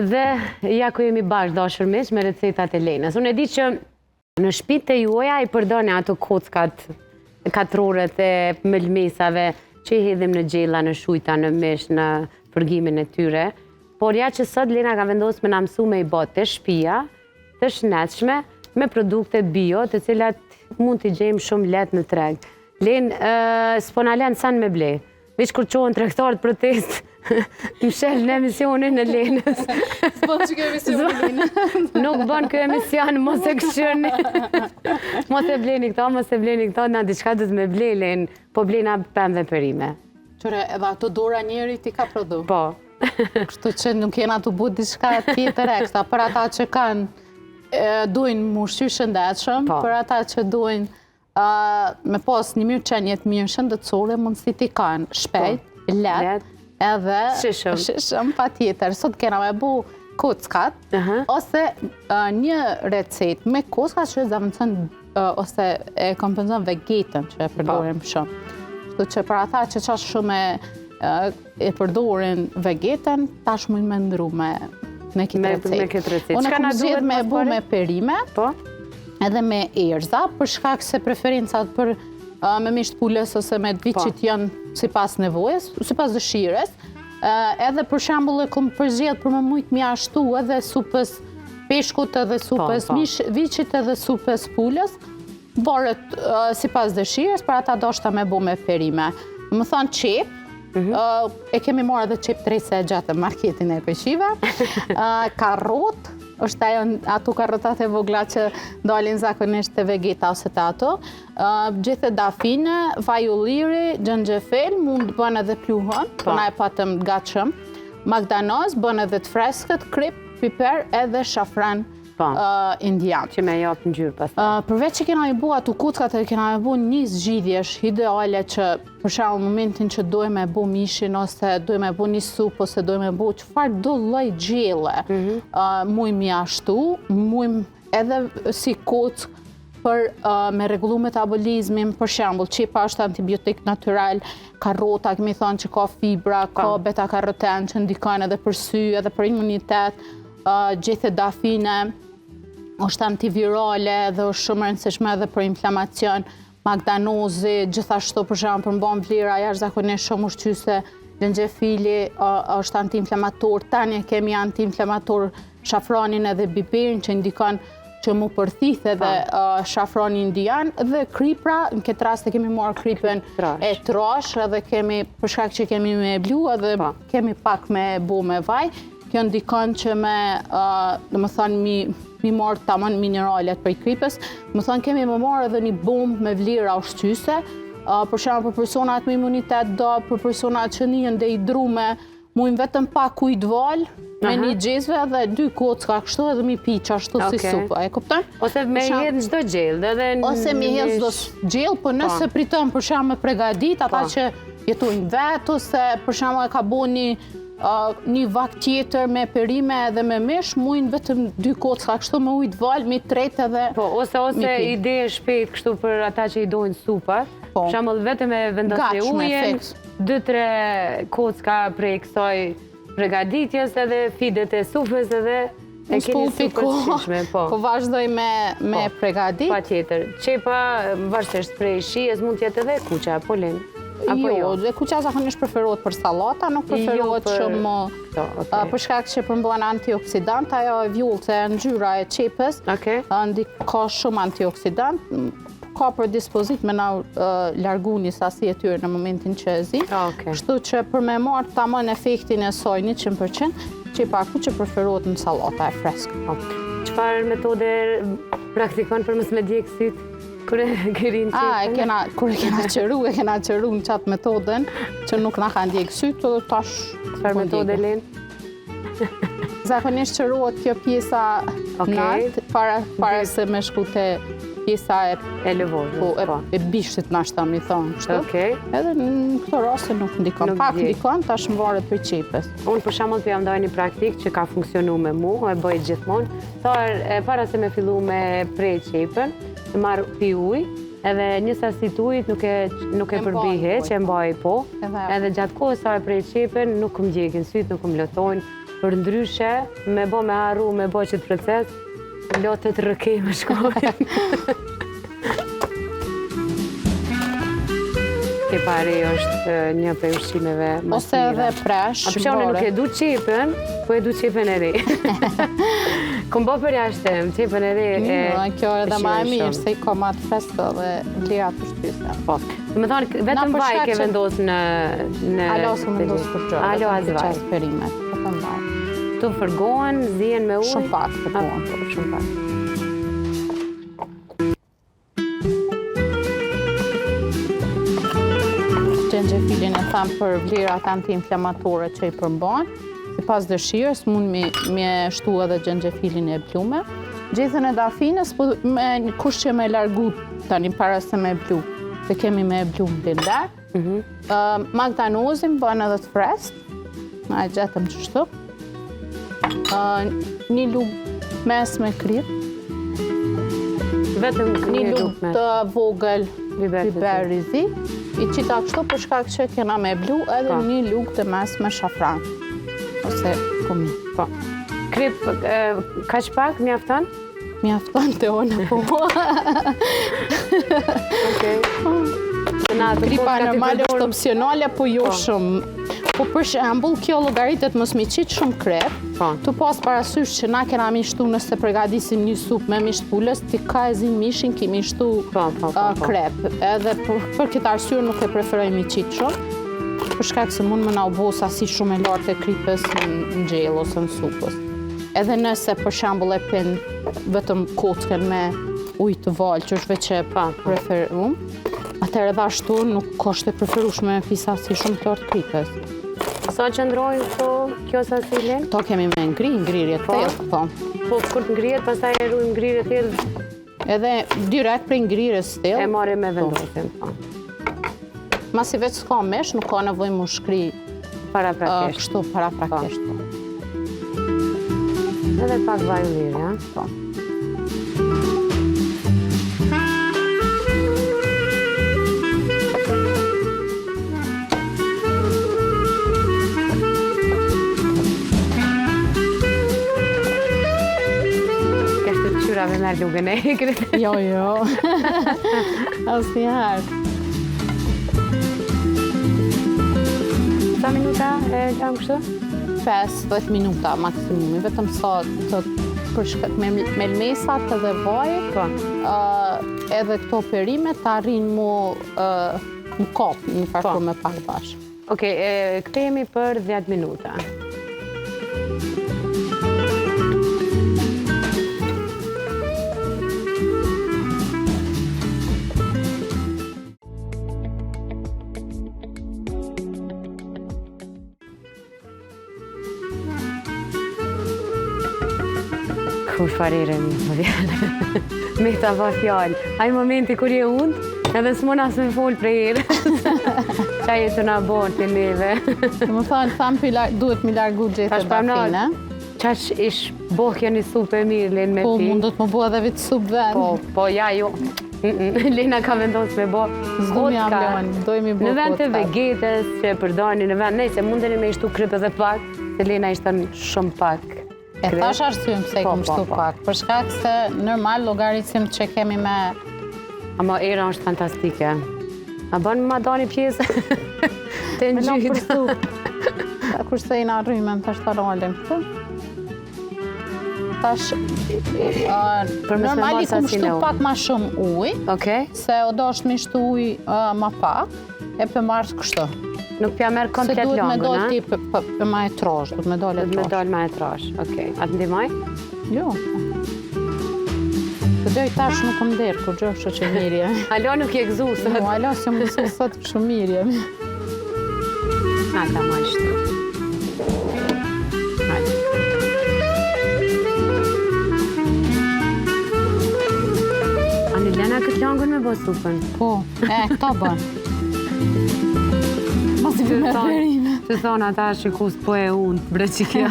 Dhe ja ku jemi bashkë dashur miq me recetat e Lenës. Unë e di që në shtëpitë e juaja i përdorni ato kockat, katroret e melmesave që i hedhim në gjella, në shujta, në mish, në përgimin e tyre. Por ja që sot Lena ka vendosur me na mësu me i bë të shtëpia, të shëndetshme, me produkte bio, të cilat mund t'i gjejmë shumë lehtë në treg. Len, s'po na lën sa me ble. Veç kur qohen tregtarët protest, më shel në emisionin e Lenës. S'bën që kjo emisionin e Lenës. Nuk bën kjo emision, mos e këshirni. Mos e bleni këto, na diçka du të me ble, Len, po blena pemë dhe perime. Qëre, edhe ato dora njeri ti ka produ? Po. Kështu që nuk jena të bu diçka tjetër ekstra, për ata që dojnë më ushqy shëndetshëm, për ata që dojnë me pas një mirë qenje të mirë shëndetësore, mundësi t'i kanë shpejt, let, edhe shishëm pa tjetër. Sot kena me bu kockat, ose një recet me kockat që zavëncën ose e kompenzon vegetën që e përdorim shumë. Kështu që për ata që qash shumë e përdorin vegetën, tash mujnë me ndru me këtë recet. Unë kam zgjedhur me bu me perime, edhe me erza, për shkak se preferencat për me misht pulës ose me dviqit janë sipas nevojës, sipas dëshirës. Edhe për shembull e kam përzgjedhur për më shumë mjashtu edhe supës peshkut edhe supës viçit edhe supës pulës, varet sipas dëshirës, për ata doshta me bu me perime. Më thonë qep, e kemi marrë edhe qep trese gjatë marketin e peshqive, karrot, është ato karrotat e vogla që dalin zakonisht të vegeta ose të ato, gjithë dafine, vaj ulliri, xhenxhefel, mund bën edhe pluhën, na e patëm gatshëm, magdanoz, bën edhe të freskët, krip, piper edhe shafran indian. Që me jap ngjyrë pastaj. Përveç që kena i bu ato kockat, kena i bu një zgjidhjesh ideale që për shembull momentin që dojmë e bu mishin ose dojmë e bu një supë ose dojmë e bu çfarë do lloj gjelle, mujmë jashtu, mujmë edhe si kock për me rregullu metabolizmin, për shembull, qepa është antibiotik natyral, karrota, kemi thënë që ka fibra, ka beta karoten që ndikojnë edhe për sy, edhe për imunitet, gjithë dafine, është antivirale dhe është shumë rëndësishme edhe për inflamacion, magdanozi, gjithashtu për shembull për mban vlera jashtëzakonisht shumë ushqyese, xhenxhefili është antiinflamator, tani kemi antiinflamator shafranin edhe biberin që indikon që mu përthith edhe shafrani indian dhe kripra, në këtë rast e kemi marrë kripën e trash edhe kemi, për shkak që kemi me blu edhe kemi pak me bu me vaj, kjo ndikon që me, dhe më thonë, mi marrë tamam mineralet për i kripës, më thonë kemi më marrë edhe një bombë me vlera ushqyese, për shembull për personat me imunitet dob, për personat që njën dhe i drume, mujnë vetëm pak ujë val, me një gjezve dhe 2 kocka kështu edhe mi pi qashtu si supë, e kupton? Ose me hedhë çdo gjellë, ose me hedhë çdo gjellë, po nëse priton për shembull me pregadit, ata që jetojnë vetë, ose për shembull e ka bu një vak tjetër me perime edhe me mish, mujnë vetëm 2 kocka kështu me ujë val, mi tret edhe ose ide shpejt kështu për ata që i dojnë supat, për shembull vetëm e vendosni ujin, 2-3 kocka prej kësaj pregaditjes edhe fidet e supës edhe e keni supë të shishme. Po vazhdoj me pregadit. Pa tjetër. Qepa, varësisht prej shijes, mund tjetë edhe kuqa, po Len? Jo, dhe kuqa zakonisht preferohet për sallata, nuk preferohet shumë për shkak që përmbën antioksidant, ajo e vjollce e ngjyra e qepës, ka shumë antioksidant, ka për dispozit me na largu një sasi e tyre në momentin që e zi, kështu që për me marrë tamam efektin e saj 100%, qepa kuqe preferohet në sallata e freskë. Çfarë metode praktikon për mos me djegë sytë? Kure kërin qepën? Kure kena qëru në qatë metodën që nuk na kanë djegë sytë, tash... Çfarë metode, Len? Zakonisht qëruat kjo pjesa nalt, para se me shku te pjesa e lëvozës, e bishtit nashta, mi thonë. Edhe në këto raste nuk ndikon. Pak ndikon, tash më varet për qepës. Unë për shembull të jam ndaj një praktik që ka funksionu me mu, e bëj gjithmonë. Para se me fillu me prej qepën, të marrë pi ujë, edhe një sasi të ujit nuk e përbihe, që e mbaj po, edhe gjatë kohës sa e prej qepën nuk më djegin sytë, nuk më lëtojnë, për ndryshe, me bo me haru, me bo qëtë proces, lotët rëkej me shkojnë. Kepari është një për ushqimeve më ose edhe presh, a përshone nuk e du qepën, po e du qepën e re. Kom bo për jashtëm, qepën e re e... Kjo edhe ma e mirë, se i komat fresko dhe lira të shtyse. Po, dhe me thonë, vetëm vaj ke vendosë në... Alo se vendosë për gjërë, Alo as vaj. Eksperimet, vetëm vaj. Tu fërgohen, zihen me ujë? Shumë pak të punë. Shumë pak. Gjenxhefilin e tham për vlerat anti-inflamatore që i përmban. Si pas dëshirës, mund me shtu edhe gjenxhefilin e blume. Gjethen e dafinës, po me një kush që me largu tani para se me blu. Se kemi me blu në blender. Magdanozin bën edhe të frest. Ma e gjetëm qështu. Një lugë mes me krip. Vetëm një lugë të vogël biber rizi. I qita kështu për shkak që kena me blu edhe një lugë të mes me shafran. Ose kumi. Po. Krip, kaq pak, mjafton? Mjafton të onë po. Okej. Kripa normale është opcionale, po jo shumë. Po për shembull, kjo llogaritet mos mi qit shumë krep. Tu pas parasysh që na kena mishtu nëse përgatisim një supë me misht pulës, ti ka e zin mishin, ki mishtu krep. Edhe për këtë arsye nuk e preferoj mi qit shumë. Për shkak se mund më na u bo sasi shumë e lartë e kripës në gjellë ose në supës. Edhe nëse për shembull e pin vetëm kockën me ujë të valë, që është veç e preferum, atëherë edhe ashtu nuk është e preferueshme me pi sasi shumë të lartë kripës. Sa qëndrojnë kjo sasi len? To kemi me ngrirje të thellë, po. Po kur të ngrihet, pastaj e ruajmë ngrirje të thellë. Edhe direkt prej ngrirjes të thellë. E marrim me vendosin, po. Masi veç s'ka mesh, nuk ka nevojë mu shkri paraprakisht. Kështu paraprakisht. Edhe pak vaj ulliri, ja? Po. Me merë lugën e ekrit. Jo. Asnjëherë. Sa minuta e kam kështu? 5-10 minuta maksimumi, vetëm sa të përshkët me lmesat edhe vaj, edhe këto perimet të arrin mu kop, një farku me pak bash. Okej, kthehemi për 10 minuta. Kush farire mi, po vjenë. Me ta pa fjallë. Ai momenti kur je undë, edhe s'mon as me folë prej herë. Qa jetë nga bërë të neve. Më thamë duhet mi largu gjetët dafine. Qash ish bohja një supë e mirë, Len, me ti? Po, mundot më bo edhe vitë supë vend. Po, ja, jo. Lena ka vendosë me bo kotka. Dojmë i bo kotka. Në vend të vegetës që e përdojni, në vend, nejse, mundeni me ishtu kryp edhe pak, se Lena ishtë shumë pak. E thash arsyem pse i kom shtu pak, për shkak se normal llogaricim që kemi me... Ama era është fantastike. A bën ma dani pjesë të Me në ngjytë. përstu. Kurse i na rrymen të shtaralin këtu. Tash, normali kom shtu pak ma shumë ujë, se o do është mi shtu ujë ma pak, e për marrë kështu. Nuk pja merë komplet langën, Se duhet me dollë ti për ma e trosh, duhet me dollë e trosh. Duhet me dollë ma e trosh, okej. A të ndimaj? Jo. Të dojë tash nuk më derë, kur gjë është që mirje. Alo nuk je gëzu sot? Jo, alo se më gëzu sot shumë mirje. A, ta ma ishtu. Hajde. A në Lena këtë langën me bo supën? Po, këta bën. Të thonë ata shikus po e unë, bre që kjo.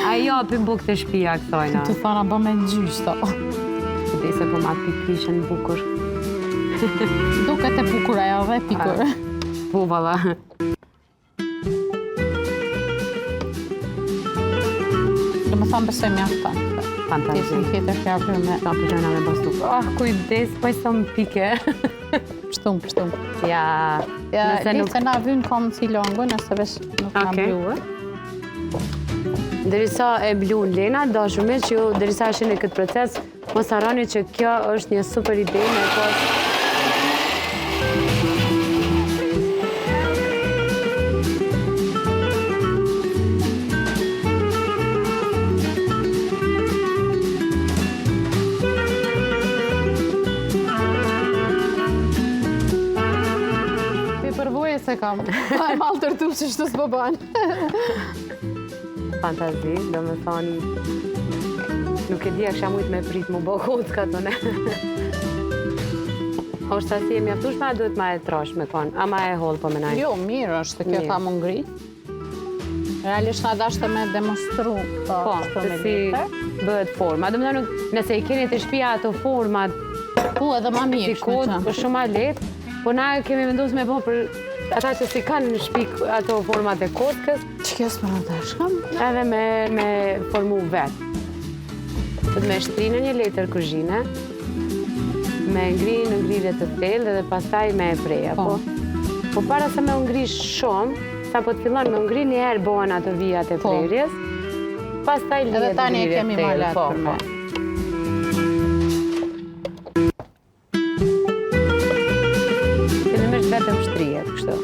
A jo, për buk të shpia këtojna. Të thonë a bë me gjysh to. Dhe se po ma pikrishen bukur. Duket e bukur ajo dhe pikur. Po, vala. Do më thonë besoj mjafton. Fantazi. Tisën tjetër fjarë me... Ta përgjona me bastu. Kujdes, po i thom pike. Pështum. Ja, nëse nuk... Se na vynë kom si longu, nëse vesh nuk na bluë. Derisa e blun Lena, dashur miq, që ju derisa shihni këtë proces, mos harroni që kjo është një super ide me pas. Përvoje se kam, e malë tërtu që shtë s'po banë. Fantazi, do me thoni, nuk e dhja kësha mujtë me prit mu bo kocka të ne. është asi e mjaftushme, a duhet ma e trash me konë, a ma e hollë po menaj? Jo, mirë është, kjo ka më ngrit. Realisht nga dashte me demonstru po, se si bëhet forma. Do me thoni, nëse i keni të shpia ato format, po edhe ma mirë si kodë, është shumë ma letë, po na kemi vendosur me bo për ata që si kanë në shpik ato format e kockës, që kjo s'për në të shkam? edhe me formu vetë. Me shtri në një letër kuzhine, me ngri në ngrirje të thellë dhe pastaj me e preja. Po para se me ngri shumë, sa po të fillon me ngri një herë bohen ato vijat e prerjes, pastaj lihet edhe tani e kemi ma letë për me. Fillimisht vetëm shtrihet kështu.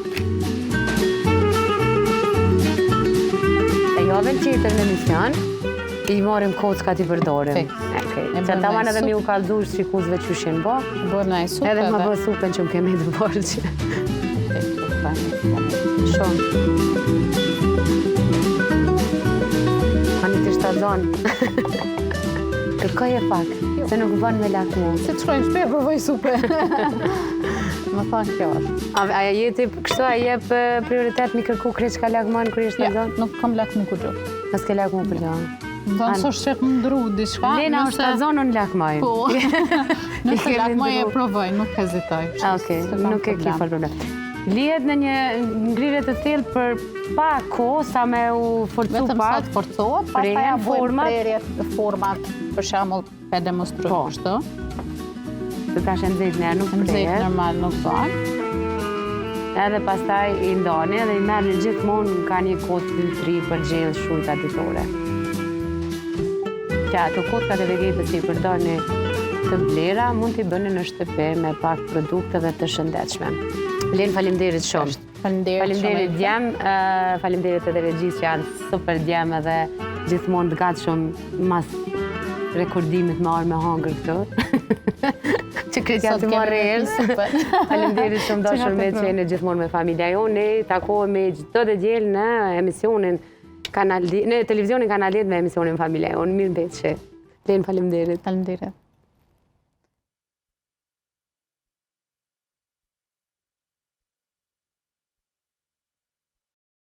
E javën tjetër në emision, i marim kockat i përdorim. Që taman edhe mi u kaldu shikuzve që shenë bo. Bërë në e supë edhe ma bërë supën që më kemi të borgjë. Shumë. Ani të shtazonë. Kërkoj e pak, se nuk bënë me lakmu. Se të shkojnë shpe, provoj supe. Më thonë kjo është. A jeti kështu, a jep prioritet mi kërku kreç ka lakman kërë i shtazonë? Nuk kam lakmu ku gjo. Pas ke lakmu për gjo. Më thonë së shqep më ndru diçka. Lena është shtazonë, unë lakmaj. Po. Nëse lakmaj e provoj, nuk hezitoj. Okej, nuk e ki fal problem. Lihet në një ngrirje të thellë për pak kohë sa me u forcu vetëm sa pak. të forcohet, pastaj ja bëjmë prerjet, format, për shembull, pe demonstroj kështu. Se tash e nxejt ne nuk prehet. Nxejt normal nuk bën. Edhe pastaj i ndani dhe i merrni gjithmonë ka një kotë 2-3 për gjellë shujta ditore. Që ato kotkat e vegetës i përdorni të blera, mund t'i bëni në shtëpi me pak produkteve të shëndetshme. Len, faleminderit shumë. Faleminderit djem, faleminderit edhe regjisë që janë super djem edhe gjithmonë të gatshëm mas rekordimit me arë me hangër këtu. Që kretë janë të marrë erë. Faleminderit shumë dashur me që jeni gjithmonë me familja jonë. Ne takohemi çdo të diel në emisionin në televizionin Kanal 10 me emisionin familja jonë. Mirë mbetëshe. Len, faleminderit. Faleminderit.